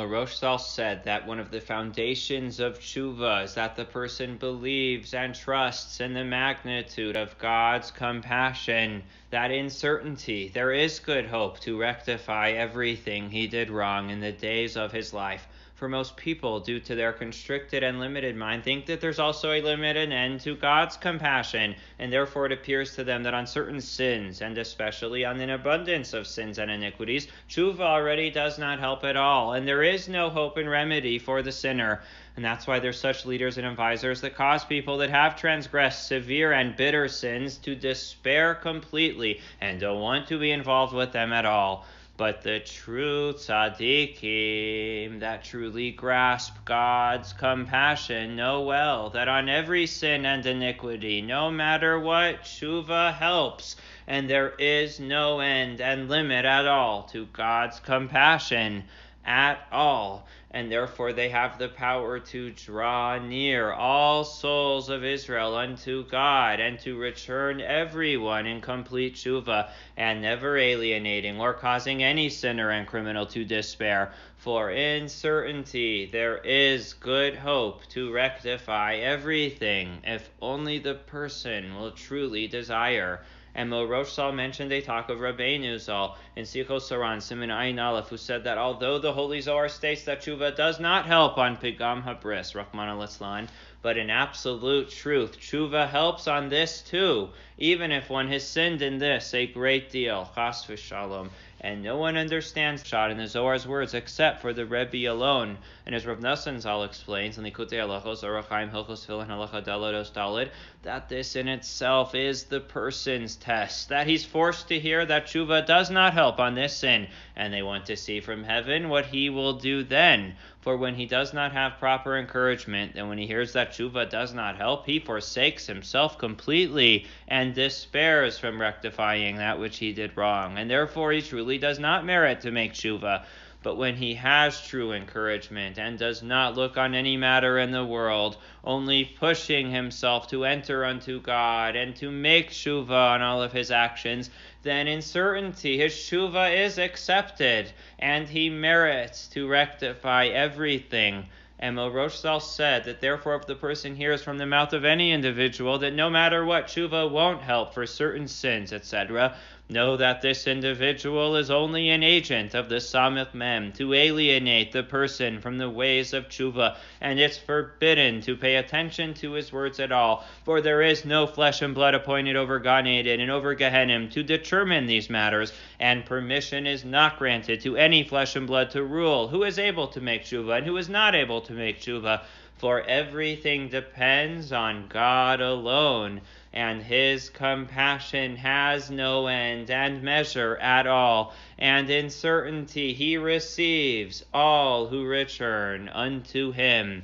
Roshsal said that one of the foundations of tshuva is that the person believes and trusts in the magnitude of God's compassion, that in certainty there is good hope to rectify everything he did wrong in the days of his life. For most people, due to their constricted and limited mind, think that there's also a limit and end to God's compassion, and therefore it appears to them that on certain sins, and especially on an abundance of sins and iniquities, tshuva already does not help at all, and there is no hope and remedy for the sinner. And that's why there's such leaders and advisors that cause people that have transgressed severe and bitter sins to despair completely and don't want to be involved with them at all. But the true tzaddikim that truly grasp God's compassion know well that on every sin and iniquity, no matter what, tshuva helps, and there is no end and limit at all to God's compassion at all, and therefore they have the power to draw near all souls of Israel unto God, and to return everyone in complete tshuva, and never alienating or causing any sinner and criminal to despair. For in certainty there is good hope to rectify everything, if only the person will truly desire. And Roshsal mentioned a talk of Rabbeinu Zal in Sichos Saran, Siman Ayin Aleph, who said that although the Holy Zohar states that tshuva does not help on Pigam Habris, Rachmana Litzlan, but in absolute truth, tshuva helps on this too, even if one has sinned in this a great deal, chas v'shalom. And no one understands Pshat in the Zohar's words except for the Rebbe alone. And as Rav Nosson Zal explains in the Likutei Halachos, Orach Chaim Hilchos Tefillin Halacha Daled Daled, that this in itself is the person's test, that he's forced to hear that tshuva does not help on this sin, and they want to see from heaven what he will do then. For when he does not have proper encouragement, and when he hears that tshuva does not help, he forsakes himself completely and despairs from rectifying that which he did wrong, and therefore he truly does not merit to make tshuva. But when he has true encouragement and does not look on any matter in the world, only pushing himself to enter unto God and to make tshuva on all of his actions, then in certainty his tshuva is accepted, and he merits to rectify everything. And Roshsal said that therefore if the person hears from the mouth of any individual that no matter what, tshuva won't help for certain sins, etc., know that this individual is only an agent of the Samech Mem to alienate the person from the ways of tshuva, and it's forbidden to pay attention to his words at all, for there is no flesh and blood appointed over Gan Eden and over Gehenim to determine these matters, and permission is not granted to any flesh and blood to rule who is able to make tshuva and who is not able to make tshuva, for everything depends on God alone, and his compassion has no end and measure at all, and in certainty he receives all who return unto him.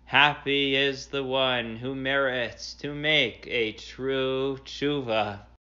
Happy is the one who merits to make a true tshuva.